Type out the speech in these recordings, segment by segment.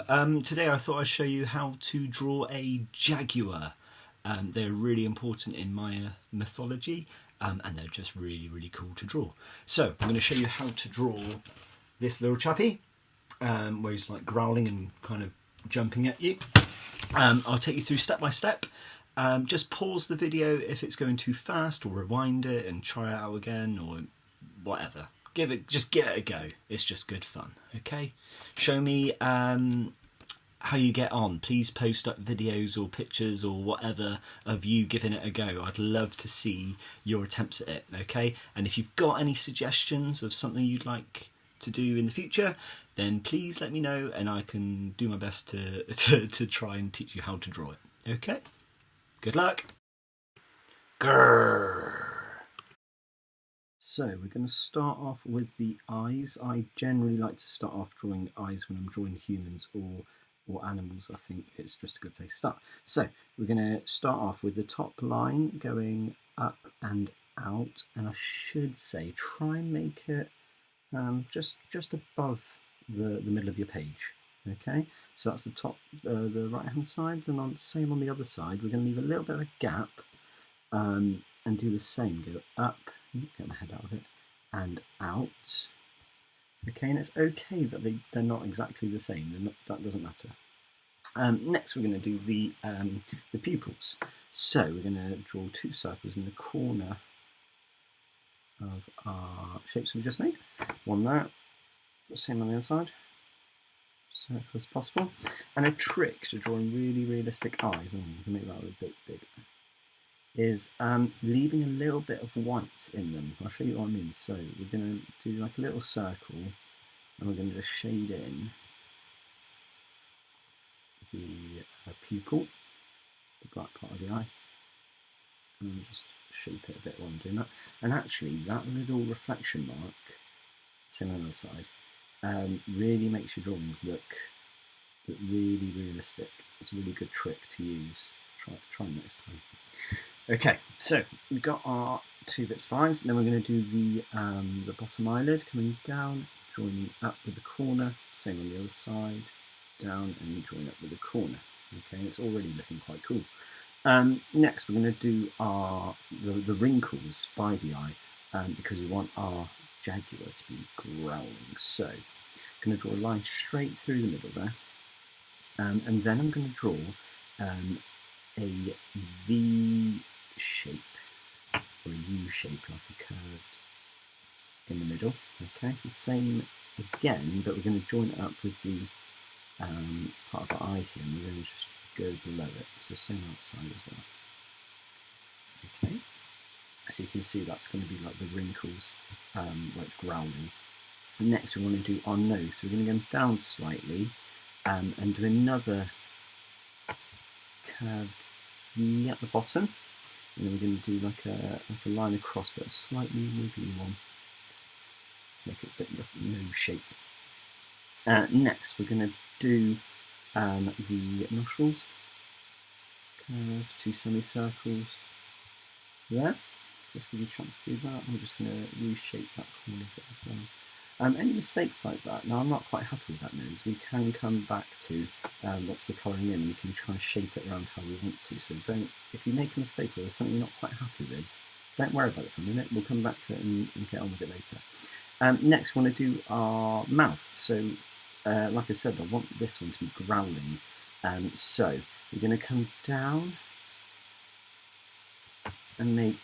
Today I thought I'd show you how to draw a Jaguar. They're really important in Maya mythology, and they're just really cool to draw. So I'm going to show you how to draw this little chappy, where he's like growling and kind of jumping at you. I'll take you through step by step. Just pause the video if it's going too fast, or rewind it and try it out again, or whatever. Just give it a go. It's just good fun. Okay, show me how you get on. Please post up videos or pictures or whatever of you giving it a go. I'd love to see your attempts at it. Okay, and if you've got any suggestions of something you'd like to do in the future, then please let me know, and I can do my best to try and teach you how to draw it. Okay, good luck. Grrr. So we're going to start off with the eyes. I generally like to start off drawing eyes when I'm drawing humans or animals. I think it's just a good place to start. So we're going to start off with the top line going up and out, and I should say try and make it just above the middle of your page. Okay, so that's the top, the right hand side. Then same on the other side. We're going to leave a little bit of a gap and do the same. Go up. Get my head out of it, and out. Okay, and it's okay that they're not exactly the same. That doesn't matter. Next, we're going to do the pupils. So we're going to draw two circles in the corner of our shapes we just made. One there, same on the other side. Circle as possible. And a trick to drawing really realistic eyes. You can make that a bit big. Is leaving a little bit of white in them. I'll show you what I mean. So we're going to do like a little circle, and we're going to just shade in the pupil, the black part of the eye, and just shape it a bit while I'm doing that. And actually, that little reflection mark, same on the other side, really makes your drawings look really realistic. It's a really good trick to use. Try next time. Okay, so we've got our two bits of eyes, and then we're going to do the bottom eyelid coming down, joining up with the corner, same on the other side, down and join up with the corner. Okay, it's already looking quite cool. Next, we're going to do the wrinkles by the eye, because we want our Jaguar to be growling. So I'm going to draw a line straight through the middle there, and then I'm going to draw a V shape, or a U shape, like a curve in the middle. Okay, the same again, but we're going to join it up with the part of our eye here, and we're going to just go below it. So same outside as well. Okay, so you can see that's going to be like the wrinkles where it's growling. And next we want to do our nose, so we're going to go down slightly and do another curved V at the bottom, and then we're going to do like a line across, but a slightly wiggly one to make it a bit of a nose shape. Next, we're going to do the nostrils, curve, two semicircles there. Just give you a chance to do that. I'm just going to reshape that corner a bit as well. Any mistakes like that? Now, I'm not quite happy with that nose. We can come back to what we're colouring in. We can try and shape it around how we want to. So if you make a mistake or there's something you're not quite happy with, don't worry about it for a minute. We'll come back to it and get on with it later. Next, we want to do our mouth. So, like I said, I want this one to be growling. So we're going to come down and make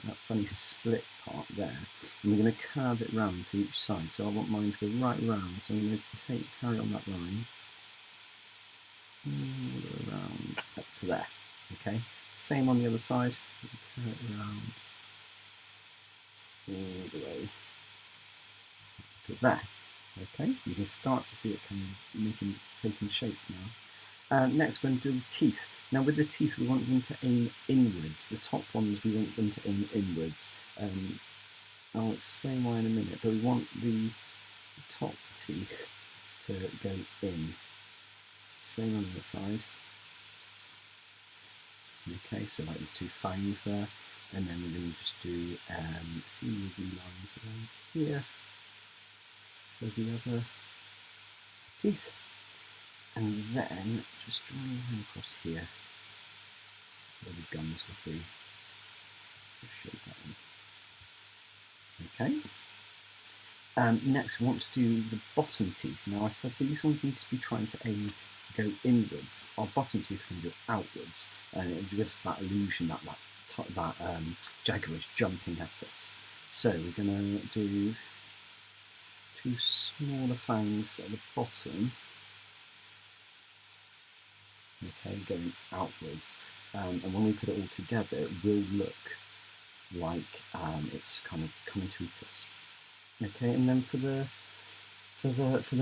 that funny split part there, and we're going to curve it round to each side. So I want mine to go right round, so I'm going to carry on that line all the way around up to there. Okay, same on the other side, carry it around all the way to there. Okay, you can start to see it kind of taking shape now. Next, we're going to do the teeth. Now, with the teeth, we want them to aim inwards. The top ones, we want them to aim inwards. I'll explain why in a minute, but we want the top teeth to go in. Same on the other side. Okay, so like the two fangs there, and then we're going to just do a few wiggly lines around here for the other teeth. And then just draw a line across here where the gums will be. Just shape that in. Okay. Next, we want to do the bottom teeth. Now, I said these ones need to be trying to go inwards. Our bottom teeth can go outwards, and it gives that illusion that Jaguar is jumping at us. So we're going to do 2 smaller fangs at the bottom. Okay, going outwards, and when we put it all together, it will look like it's kind of coming to eat us. Okay, and then for the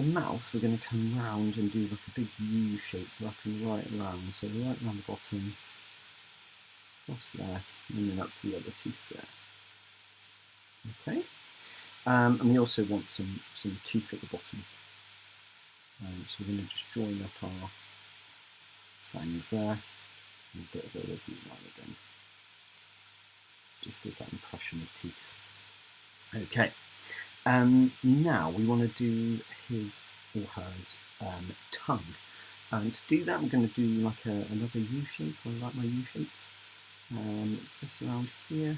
mouth, we're going to come round and do like a big U shape, up and right round. So right round the bottom, across there, and then up to the other teeth there. Okay, and we also want some teeth at the bottom. So we're going to just join up our fangs there, and a bit of a review line again. Just gives that impression of teeth. Okay. Now we want to do his or hers tongue. And to do that, I'm going to do like another U shape. I like my U shapes. Just around here,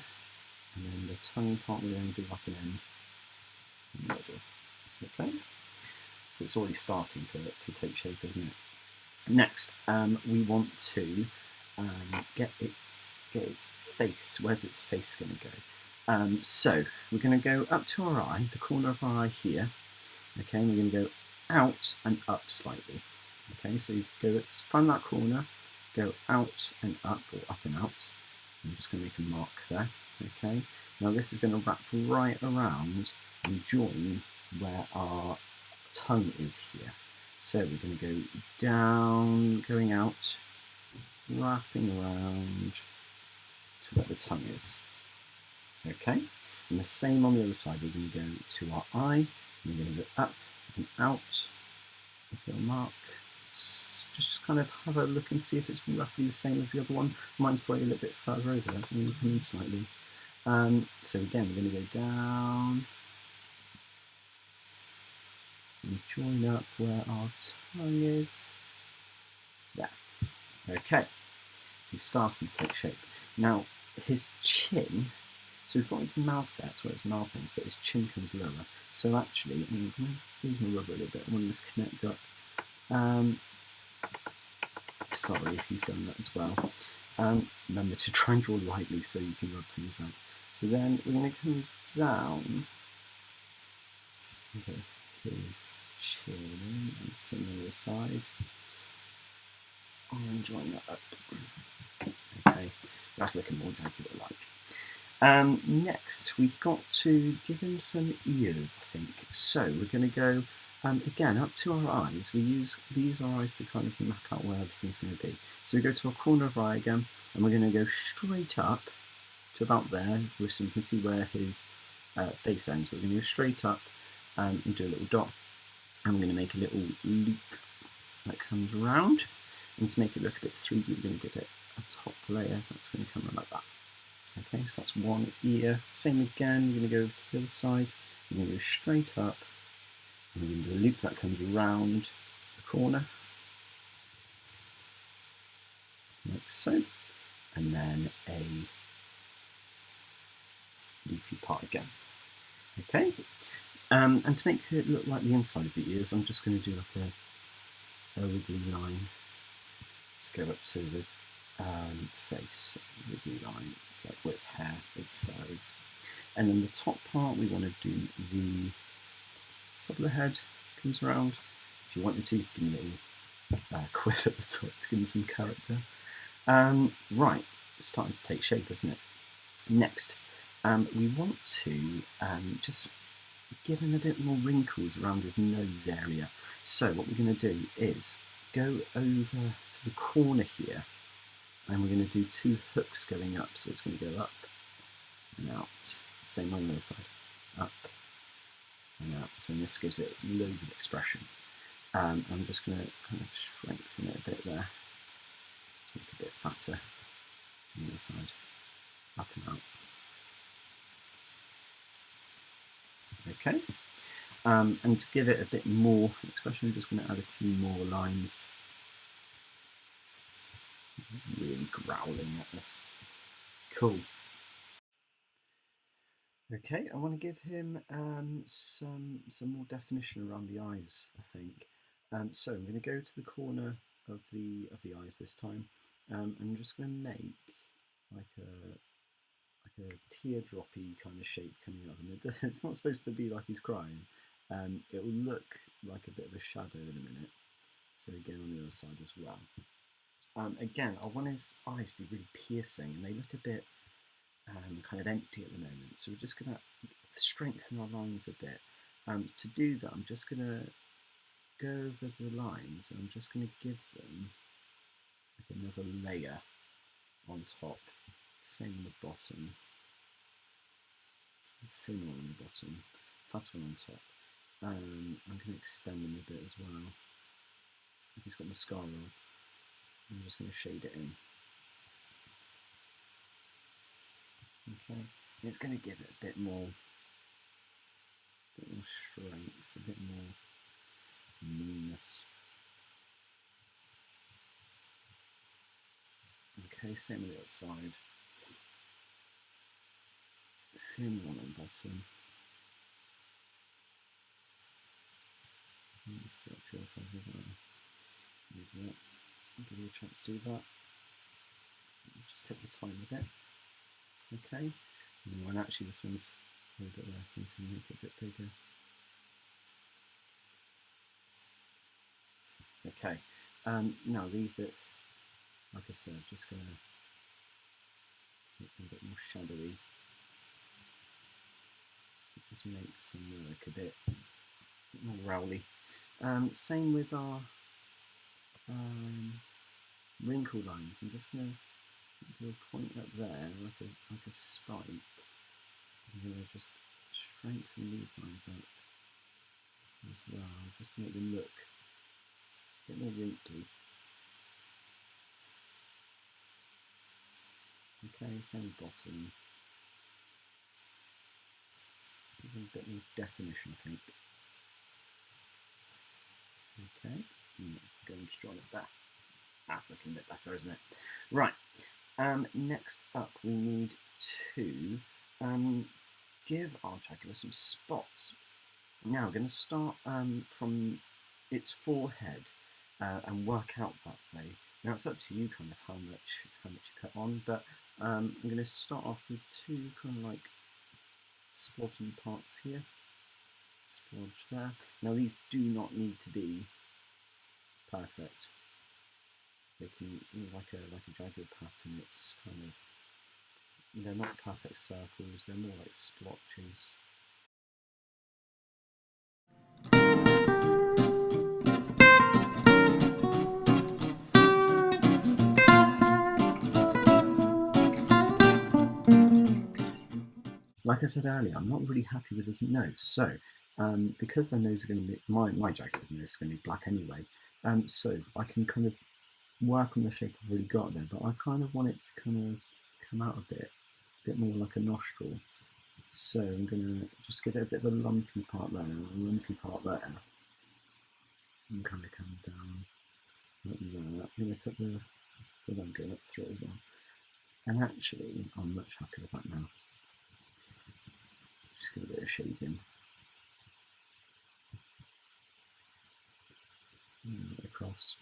and then the tongue part we're going to do like an M in the middle. Okay. So it's already starting to take shape, isn't it? Next, we want to get its face. Where's its face going to go? So we're going to go up to our eye, the corner of our eye here. Okay, and we're going to go out and up slightly. Okay, so you go find that corner, go out and up, or up and out. I'm just going to make a mark there. Okay, now this is going to wrap right around and join where our tongue is here. So we're going to go down, going out, wrapping around to where the tongue is. Okay, and the same on the other side. We're going to go to our eye, and we're going to go up and out, make a little mark. Just kind of have a look and see if it's roughly the same as the other one. Mine's probably a little bit further over there, so I'm going to come in slightly. So again, we're going to go down and join up where our tongue is. There. Okay, he's starting to take shape. Now, his chin, so we've got his mouth there, that's where his mouth ends, but his chin comes lower. So actually, I'm going to use my rubber a little bit. I want this to connect up. Sorry if you've done that as well. Remember to try and draw lightly so you can rub things out. So then we're going to come down. Okay, his chin and some on the side. And join that up. Okay, that's looking more Jaguar-like. Next, we've got to give him some ears, I think. So we're going to go again up to our eyes. We use our eyes to kind of map out where everything's going to be. So we go to our corner of our eye again, and we're going to go straight up to about there, so we can see where his face ends. We're going to go straight up and do a little dot. And we're going to make a little loop that comes around. And to make it look a bit 3D, we're going to give it a top layer that's going to come around like that. Okay, so that's one ear. Same again, we're going to go over to the other side. We're going to go straight up. And we're going to do a loop that comes around the corner. Like so. And then a loopy part again. Okay, and to make it look like the inside of the ears, I'm just going to do like a wiggly line to go up to the face, wiggly line. It's like where its hair, its fur is. And then the top part, we want to do the top of the head comes around. If you want the teeth, give them a little quiff at the top to give them some character. Right, it's starting to take shape, isn't it? Next, we want to just give him a bit more wrinkles around his nose area. So what we're going to do is go over to the corner here, and we're going to do 2 hooks going up. So it's going to go up and out. Same on the other side, up and out. So this gives it loads of expression. I'm just going to kind of strengthen it a bit there to make it a bit fatter. On the other side, up and out. Okay, And to give it a bit more expression, I'm just going to add a few more lines. Really growling at this. Cool. Okay, I want to give him some more definition around the eyes, I think. So I'm going to go to the corner of the eyes this time. I'm just going to make like a teardroppy kind of shape coming out of him. It's not supposed to be like he's crying. It will look like a bit of a shadow in a minute. So again on the other side as well. Again, I want his eyes to be really piercing, and they look a bit kind of empty at the moment. So we're just going to strengthen our lines a bit. To do that, I'm just going to go over the lines, and I'm just going to give them like another layer on top. Same on the bottom. Thin one on the bottom, fat one on top. I'm going to extend them a bit as well. If he's got mascara on, I'm just going to shade it in. Okay, and it's going to give it a bit more strength, a bit more meanness. Okay, same on the other side. Thin one on bottom. Let's do that to the other side as well. Move that. I'll give you a chance to do that. Just take your time with it. Okay. And actually this one's a little bit less, so I'm going to make it a bit bigger. Okay. Now these bits, like I said, just going to make them a bit more shadowy. Just makes them look a bit more rowly. Same with our wrinkle lines. I'm just going to do a point up there, like a spike. I'm going to just strengthen these lines up as well, just to make them look a bit more wrinkly. Okay, same bottom. Gives them a bit more definition, I think. Okay, go and just draw it there. That's looking a bit better, isn't it? Right. Next up, we need to give our Jaguar some spots. Now, we're going to start from its forehead and work out that way. Now, it's up to you kind of how much you put on, but I'm going to start off with two kind of like splodgy parts here. Splodge there. Now, these do not need to be perfect. They can like a Jaguar pattern. It's kind of, they're not perfect circles. They're more like splotches. Like I said earlier, I'm not really happy with his nose. So, because the nose are going to be, my Jaguar's nose is going to be black anyway, so I can kind of work on the shape I've already got there, but I kind of want it to kind of come out a bit more like a nostril. So I'm going to just give it a bit of a lumpy part there, and a lumpy part there, and kind of come down like that. I'm going to put the logo up through it as well. And actually, I'm much happier with that now. Just give a bit of shading. Across.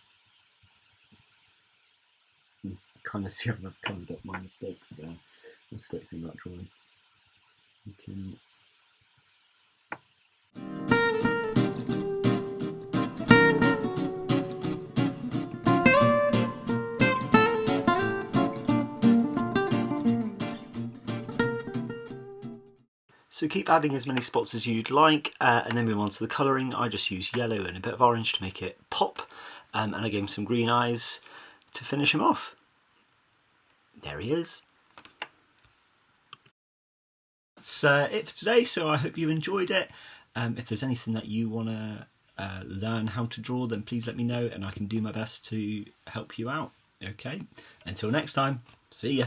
You kind of see how I've covered up my mistakes there. That's a great thing about drawing. You can So keep adding as many spots as you'd like, and then move on to the colouring. I just use yellow and a bit of orange to make it pop, and I gave him some green eyes to finish him off. There he is. That's it for today, so I hope you enjoyed it. If there's anything that you want to learn how to draw, then please let me know and I can do my best to help you out. Okay, until next time, see ya.